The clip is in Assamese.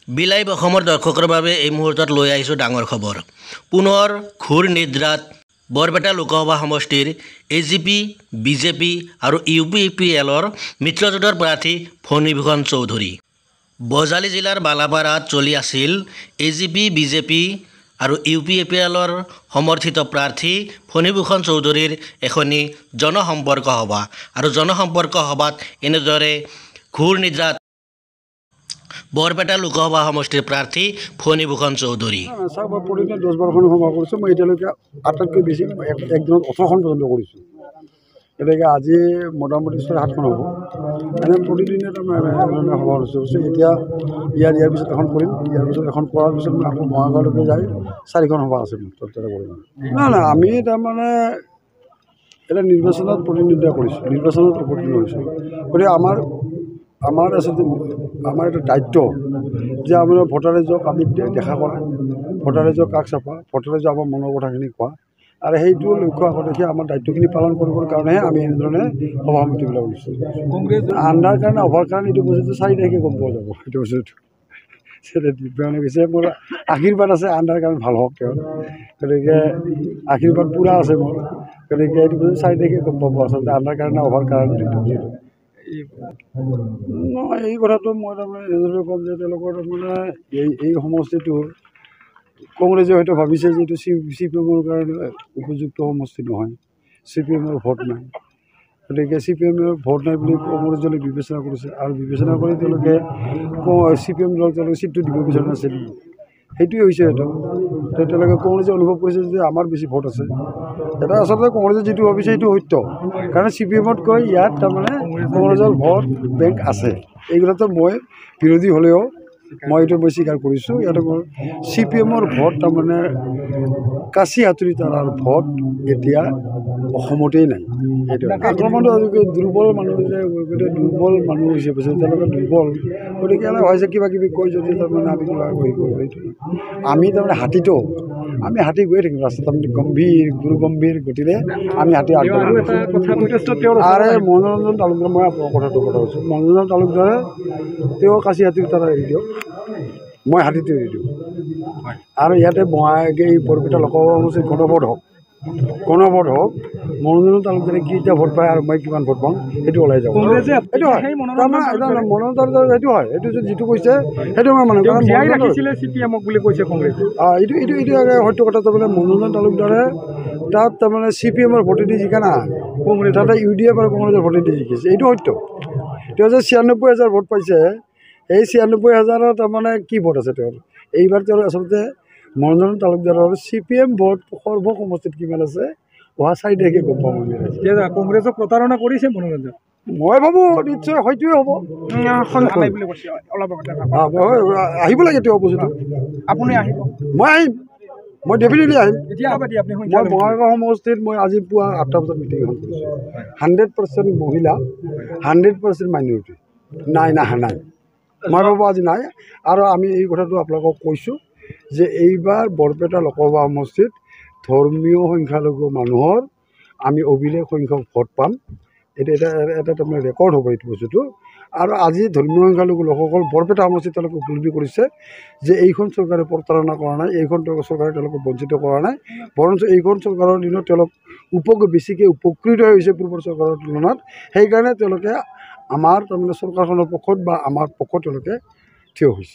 বিলাইভ অসমৰ দৰ্শকৰ বাবে এই মুহূৰ্তত লৈ আহিছোঁ ডাঙৰ খবৰ। পুনৰ ঘূৰ নিদ্ৰাত বৰপেটা লোকসভা সমষ্টিৰ AGP, BJP আৰু UPPLৰ মিত্ৰজোঁটৰ প্ৰাৰ্থী ফণীভূষণ চৌধুৰী। বজালী জিলাৰ বালাপাৰাত চলি আছিল AGP, BJP আৰু UPPLৰ সমৰ্থিত প্ৰাৰ্থী ফণীভূষণ চৌধুৰীৰ এখনি জনসম্পৰ্ক সভা আৰু জনসম্পৰ্ক সভাত এনেদৰে ঘূৰ নিদ্ৰাত বৰপেটা লোকসভা সমষ্টিৰ প্ৰাৰ্থী ফণীভূষণ চৌধুৰী। মই প্ৰতিদিনে 10-12খন সভা কৰিছোঁ। মই এতিয়ালৈকে আটাইতকৈ বেছি একদিনত 18খন পৰ্যন্ত কৰিছোঁ। এতিয়ালৈকে আজি মোটামুটি 6-7খন হ'ব। এনে প্ৰতিদিনে সভা কৰিছোঁ। এতিয়া ইয়াৰ পিছত এখন কৰিম, ইয়াৰ পিছত এখন কৰাৰ পিছত মই আকৌ বঙাইগাঁৱলৈকে যাই 4খন সভা আছে মোৰ তাতে কৰিম। নাই আমি তাৰমানে এটা নিৰ্বাচনত প্ৰতিনিধিত্ব কৰিছোঁ, নিৰ্বাচনত অৱতীৰ্ণ হৈছোঁ। গতিকে আমাৰ আচলতে আমাৰ এটা দায়িত্ব যে আমাৰ ভোটাৰে যাওক আমি দেখা কৰা, ভোটাৰে যাওক কাষ চাপা, ভোটাৰে যাওক আমাৰ মনৰ কথাখিনি কোৱা, আৰু সেইটো লক্ষ্য আগতে আমাৰ দায়িত্বখিনি পালন কৰিবৰ কাৰণেহে আমি এনেধৰণে সভা সমিতিবিলাক লৈছোঁ। আন্ধাৰ কাৰণে অভাৰ কাৰণে এইটো বস্তুটো 4 তাৰিখে গম পোৱা যাব। এইটো বস্তুটো দিব্যাংগে কৈছে মোৰ আশীৰ্বাদ আছে আন্ধাৰ কাৰণে ভাল হওক তেওঁ, গতিকে আশীৰ্বাদ পূৰা আছে মোৰ। গতিকে এইটো বস্তু 4 তাৰিখে গম পাব আচলতে আন্ধাৰ কাৰণে অভাৰ কাৰণে এই কথাটো মই তাৰমানে এনেদৰে ক'ম যে তেওঁলোকৰ তাৰমানে এই সমষ্টিটো কংগ্ৰেছে হয়তো ভাবিছে যে এইটো CPM-ৰ কাৰণে উপযুক্ত সমষ্টি নহয়, CPM-ৰ ভোট নাই। গতিকে CPM-ৰ ভোট নাই বুলি কংগ্ৰেছ দলে বিবেচনা কৰিছে, আৰু বিবেচনা কৰি তেওঁলোকে CPM দলক তেওঁলোকে চিটটো দিব বিচৰা নাছিল। সেইটোৱে হৈছে তেওঁলোকে কংগ্ৰেছে অনুভৱ কৰিছে যে আমাৰ বেছি ভোট আছে। এটা আচলতে কংগ্ৰেছে যিটো ভাবিছে সেইটো সত্য, কাৰণ CPM-তকৈ ইয়াত তাৰমানে কংগ্ৰেছৰ ভোট বেংক আছে। এই কথাটো মই বিৰোধী হ'লেও মই এইটো স্বীকাৰ কৰিছোঁ। ইয়াতে CPM-ৰ ভোট তাৰমানে কাঁচি হাতুৰি তাৰ ভোট এতিয়া অসমতেই নাই। সেইটো আক্ৰমণটো দুৰ্বল মানুহ যে দুৰ্বল মানুহ হিচাপে তেওঁলোকে দুৰ্বল, গতিকে হৈছে কিবা কিবি কৈ যদি তাৰমানে আমি কিবা সেইটো আমি তাৰমানে হাতীটো আমি হাতী গৈয়ে থাকিম ৰাস্তাত, তাৰমানে গুৰু গম্ভীৰ গতিৰে আমি হাতী আগবাঢ়ি। আৰে মনোৰঞ্জন তালুকদাৰ, মই আপোনাৰ কথাটো কৈছোঁ, মনোৰঞ্জন তালুকদাৰে তেওঁ কাঁচি হাতীৰ তাৰ এৰি দিয়ক, মই হাতীটো এৰি দিওঁ। আৰু ইয়াতে এই বৰপেটা লোকসভা সমষ্টিত গণভোট হওক, মনোৰঞ্জন তালুকদাৰে কেইটা ভোট পায় আৰু মই কিমান ভোট পাওঁ সেইটো ওলাই যাব। সেইটো হয় তাৰমানে মনোৰঞ্জন তালুকদাৰ সেইটো হয়, এইটো যিটো কৈছে সেইটো মই মানুহ বুলি কৈছে কংগ্ৰেছে। এইটো সত্য কথা। তাৰমানে মনোৰঞ্জন তালুকদাৰে তাত তাৰমানে CPM-ৰ ভোটেদি জিকা না, তাতে UDF আৰু কংগ্ৰেছৰ ভোটেদি জিকিছে, এইটো সত্য। তেওঁ যে 96,000 ভোট পাইছে, এই 96,000ৰ তাৰমানে কি ভোট আছে তেওঁৰ? এইবাৰ তেওঁ আচলতে মনোৰঞ্জন তালুকদাৰৰ CPM ভোট সৰ্ব সমষ্টিত কিমান আছে অহা 4 তাৰিখে গম পাম আমি। কংগ্ৰেছক প্ৰতাৰণা কৰিছে মনোৰঞ্জন, মই ভাবোঁ নিশ্চয় হয়তোৱে হ'ব। আহিব লাগে তেওঁ বস্তুটো, আপুনি আহিব, মই আহিম, মই ডেফিনেটলি আহিম। মই বঙাইগাঁও সমষ্টিত মই আজি পুৱা 8টা বজাত মিটিং এখন কৰিছোঁ। 100% মহিলা, 100% মাইনৰিটি নাই। মই ভাবোঁ আজি নাই। আৰু আমি এই কথাটো আপোনালোকক কৈছোঁ যে এইবাৰ বৰপেটা লোকসভা সমষ্টিত ধৰ্মীয় সংখ্যালঘু মানুহৰ আমি অভিলেখ সংখ্যক ভোট পাম। এটা তাৰমানে ৰেকৰ্ড হ'ব এইটো বস্তুটো। আৰু আজি ধৰ্মীয় সংখ্যালঘু লোকসকল বৰপেটা সমষ্টিত তেওঁলোকে উপলব্ধি কৰিছে যে এইখন চৰকাৰে প্ৰতাৰণা কৰা নাই, এইখন চৰকাৰে তেওঁলোকক বঞ্চিত কৰা নাই, বৰঞ্চ এইখন চৰকাৰৰ দিনত তেওঁলোক বেছিকৈ উপকৃত হৈছে পূৰ্বৰ চৰকাৰৰ তুলনাত। সেইকাৰণে তেওঁলোকে আমাৰ তাৰমানে চৰকাৰখনৰ পক্ষত বা আমাৰ পক্ষত তেওঁলোকে থিয় হৈছে।